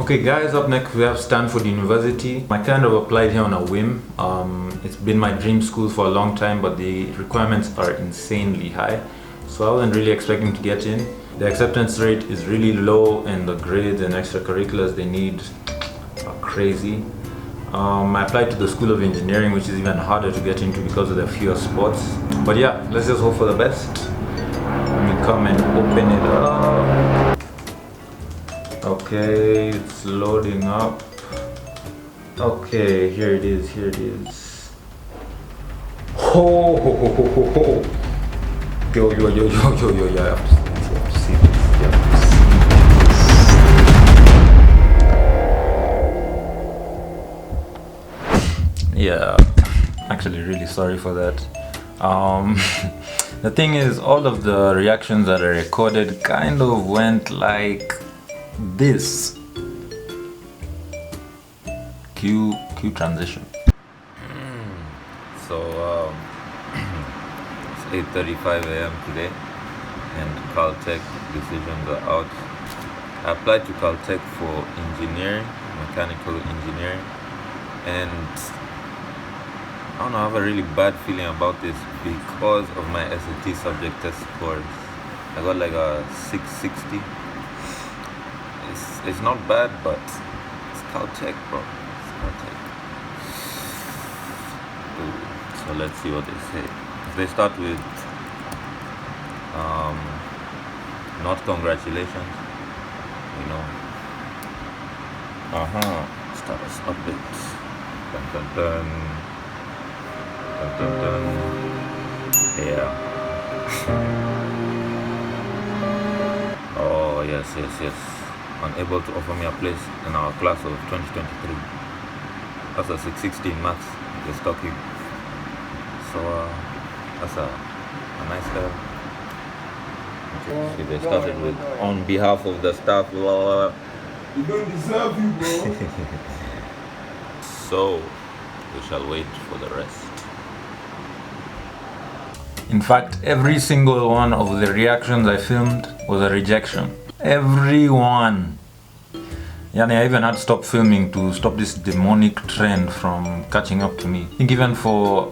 Okay guys, up next we have Stanford University. I kind of applied here on a whim. It's been my dream school for a long time, but the requirements are insanely high. So I wasn't really expecting to get in. The acceptance rate is really low and the grades and extracurriculars they need are crazy. I applied to the School of Engineering, which is even harder to get into because of the fewer spots. But yeah, let's just hope for the best. Let me come and open it up. Okay, it's loading up. Okay, here it is. Ho ho ho ho ho ho. Yo, you have to see this. You have to see this. Yeah, actually really sorry for that. The thing is, all of the reactions that I recorded kind of went like this. Cue transition. So it's 8:35 a.m. today and Caltech decisions are out. I applied to Caltech for engineering, mechanical engineering, and I don't know, I have a really bad feeling about this because of my SAT subject test scores. I got like a 660. It's not bad, but it's Caltech, bro. It's Caltech. So let's see what they say. If they start with not congratulations, you know. Status update. Dun dun dun. Dun dun dun. Yeah. Oh yes. Unable to offer me a place in our class of 2023. That's a 660 in maths. Just talking. So that's a nice level. Okay, so they started with on behalf of the staff. You don't deserve you, bro. So we shall wait for the rest. In fact, every single one of the reactions I filmed was a rejection. Everyone. Yani, I even had to stop filming to stop this demonic trend from catching up to me. I think even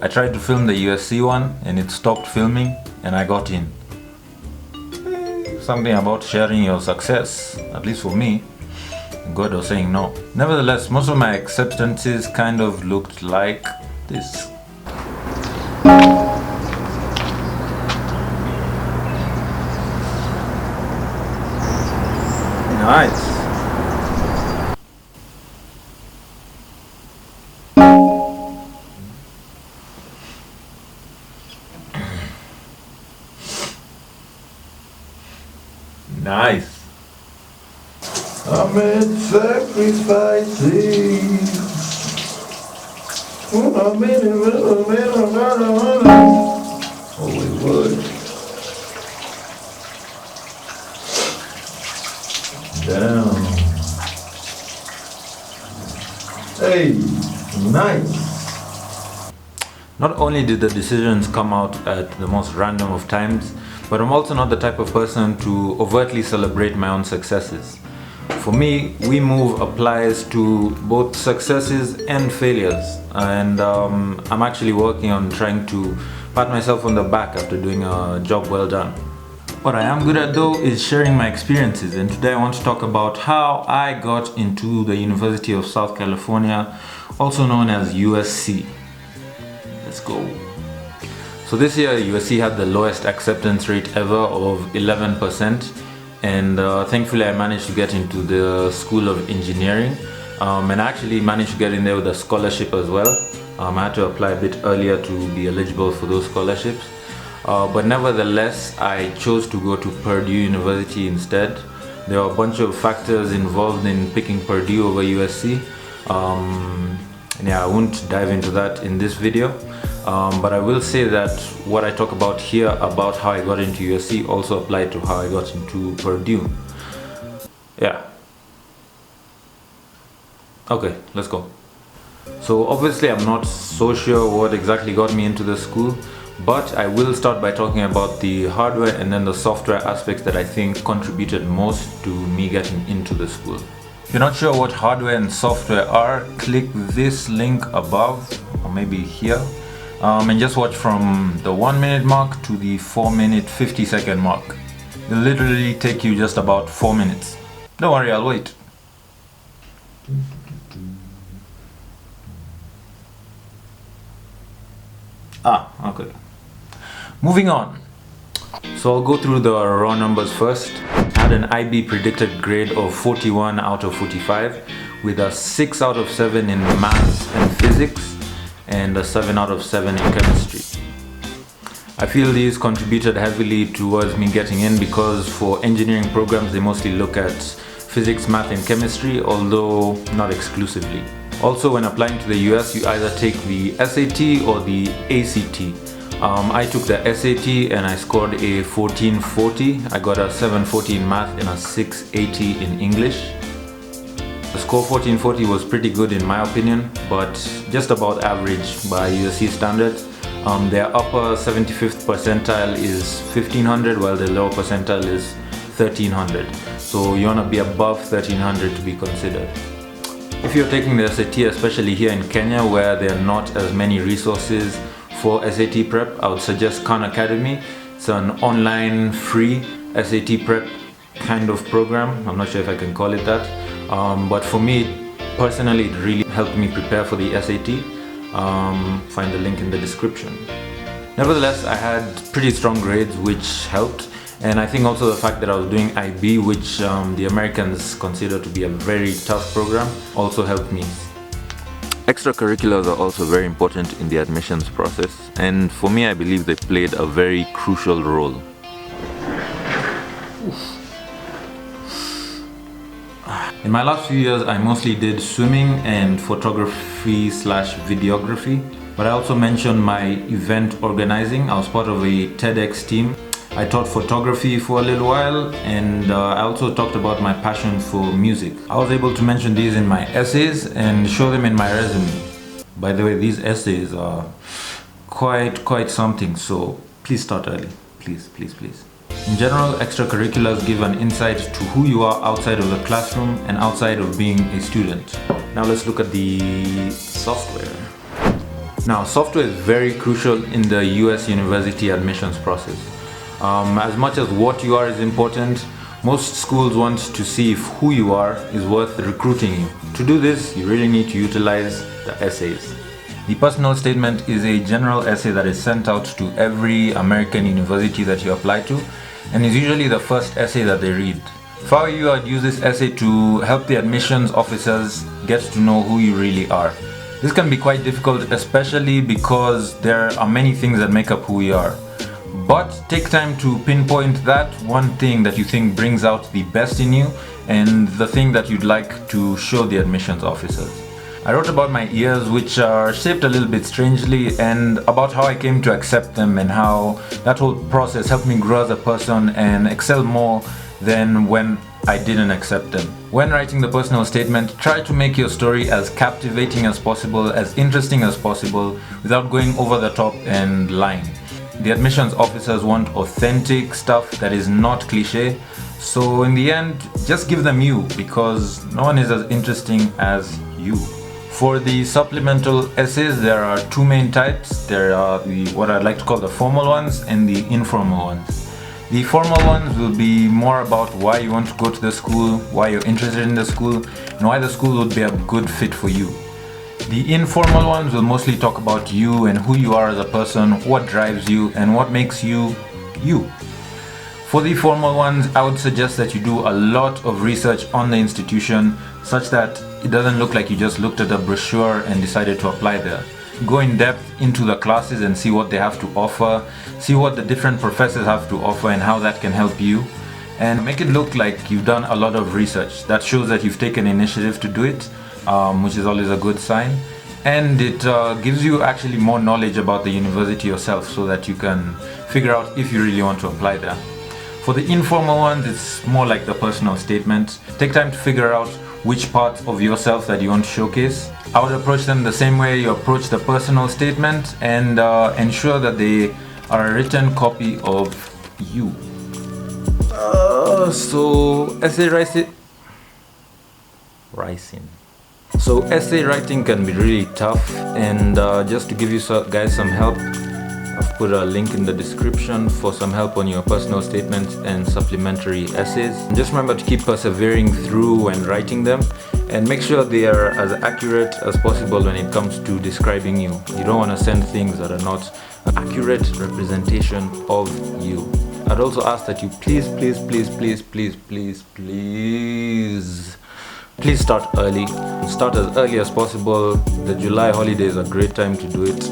I tried to film the USC one and it stopped filming and I got in. Something about sharing your success, at least for me. God was saying no. Nevertheless, most of my acceptances kind of looked like this. Nice. Nice. I made sacrifices. Always would. Down. Hey, nice. Not only did the decisions come out at the most random of times, but I'm also not the type of person to overtly celebrate my own successes. For me, We Move applies to both successes and failures, and I'm actually working on trying to pat myself on the back after doing a job well done. What I am good at though is sharing my experiences, and today I want to talk about how I got into the University of South California, also known as USC. Let's go. So this year USC had the lowest acceptance rate ever of 11%, and thankfully I managed to get into the School of Engineering, and I actually managed to get in there with a scholarship as well. I had to apply a bit earlier to be eligible for those scholarships. But nevertheless, I chose to go to Purdue University instead. There are a bunch of factors involved in picking Purdue over USC. And yeah, I won't dive into that in this video. But I will say that what I talk about here about how I got into USC also applied to how I got into Purdue. Yeah. Okay, let's go. So obviously I'm not so sure what exactly got me into the school, but I will start by talking about the hardware and then the software aspects that I think contributed most to me getting into the school. If you're not sure what hardware and software are, click this link above or maybe here and just watch from the 1 minute mark to the 4 minute 50-second mark. It'll literally take you just about 4 minutes. Don't worry, I'll wait. Okay. Moving on. So I'll go through the raw numbers first. I had an IB predicted grade of 41 out of 45 with a 6 out of 7 in maths and physics and a 7 out of 7 in chemistry. I feel these contributed heavily towards me getting in because for engineering programs they mostly look at physics, math and chemistry, although not exclusively. Also, when applying to the US, you either take the SAT or the ACT. I took the SAT and I scored a 1440. I got a 740 in math and a 680 in English. The score 1440 was pretty good in my opinion, but just about average by USC standards. Their upper 75th percentile is 1500 while the lower percentile is 1300. So you want to be above 1300 to be considered. If you're taking the SAT, especially here in Kenya where there are not as many resources for SAT prep, I would suggest Khan Academy. It's an online free SAT prep kind of program. I'm not sure if I can call it that. But for me personally, it really helped me prepare for the SAT. Find the link in the description. Nevertheless, I had pretty strong grades which helped. And I think also the fact that I was doing IB, which the Americans consider to be a very tough program, also helped me. Extracurriculars are also very important in the admissions process, and for me I believe they played a very crucial role. In my last few years I mostly did swimming and photography / videography, but I also mentioned my event organizing. I was part of a TEDx team. I taught photography for a little while, and I also talked about my passion for music. I was able to mention these in my essays and show them in my resume. By the way, these essays are quite something, so please start early. Please. In general, extracurriculars give an insight to who you are outside of the classroom and outside of being a student. Now let's look at the software. Now, software is very crucial in the US university admissions process. As much as what you are is important, most schools want to see if who you are is worth recruiting you. To do this, you really need to utilize the essays. The personal statement is a general essay that is sent out to every American university that you apply to, and is usually the first essay that they read. If I were you, I'd use this essay to help the admissions officers get to know who you really are. This can be quite difficult, especially because there are many things that make up who we are. But take time to pinpoint that one thing that you think brings out the best in you and the thing that you'd like to show the admissions officers. I wrote about my ears, which are shaped a little bit strangely, and about how I came to accept them and how that whole process helped me grow as a person and excel more than when I didn't accept them. When writing the personal statement, try to make your story as captivating as possible, as interesting as possible, without going over the top and lying. The admissions officers want authentic stuff that is not cliche, so in the end, just give them you, because no one is as interesting as you. For the supplemental essays, there are two main types. There are what I'd like to call the formal ones and the informal ones. The formal ones will be more about why you want to go to the school, why you're interested in the school, and why the school would be a good fit for you. The informal ones will mostly talk about you and who you are as a person, what drives you, and what makes you, you. For the formal ones, I would suggest that you do a lot of research on the institution such that it doesn't look like you just looked at a brochure and decided to apply there. Go in depth into the classes and see what they have to offer, see what the different professors have to offer and how that can help you, and make it look like you've done a lot of research. That shows that you've taken initiative to do it, which is always a good sign, and it gives you actually more knowledge about the university yourself so that you can figure out if you really want to apply there. For the informal ones, it's more like the personal statement. Take time to figure out which parts of yourself that you want to showcase. I would approach them the same way you approach the personal statement and ensure that they are a written copy of you. So essay writing. rising. So essay writing can be really tough, and just to give you guys some help, I've put a link in the description for some help on your personal statements and supplementary essays. And just remember to keep persevering through when writing them, and make sure they are as accurate as possible when it comes to describing you. You don't want to send things that are not an accurate representation of you. I'd also ask that you please start early. Start as early as possible. The July holidays are a great time to do it.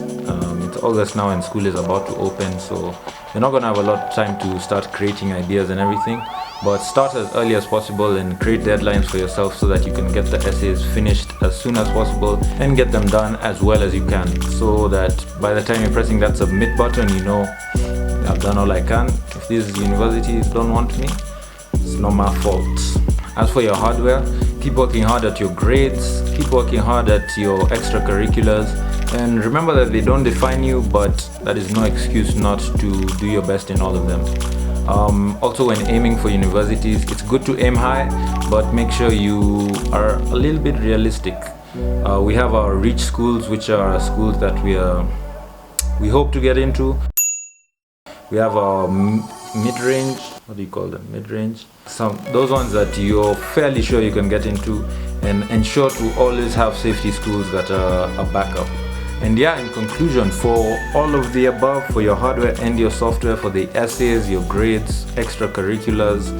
It's August now and school is about to open, so you're not going to have a lot of time to start creating ideas and everything. But start as early as possible and create deadlines for yourself so that you can get the essays finished as soon as possible and get them done as well as you can, so that by the time you're pressing that submit button, you know, I've done all I can. If these universities don't want me, it's not my fault. As for your hardware, keep working hard at your grades, keep working hard at your extracurriculars, and remember that they don't define you, but that is no excuse not to do your best in all of them. Also, when aiming for universities, it's good to aim high, but make sure you are a little bit realistic. We have our reach schools, which are schools that we hope to get into. We have our mid-range, what do you call them, mid-range? Those ones that you're fairly sure you can get into, and ensure to always have safety schools that are a backup. And yeah, in conclusion, for all of the above, for your hardware and your software, for the essays, your grades, extracurriculars,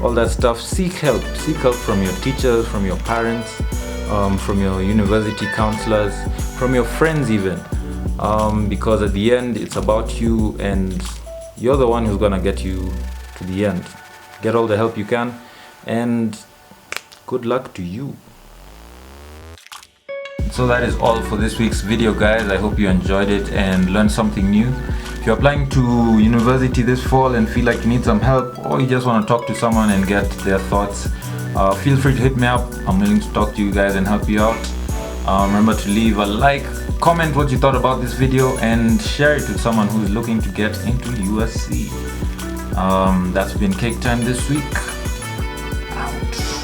all that stuff, seek help. Seek help from your teachers, from your parents, from your university counselors, from your friends even, because at the end it's about you, and you're the one who's gonna get you to the end. Get all the help you can, and good luck to you. So that is all for this week's video, guys. I hope you enjoyed it and learned something new. If you're applying to university this fall and feel like you need some help, or you just want to talk to someone and get their thoughts, feel free to hit me up. I'm willing to talk to you guys and help you out. Remember to leave a like, comment what you thought about this video, and share it with someone who is looking to get into USC. That's been Cake Time this week. Out.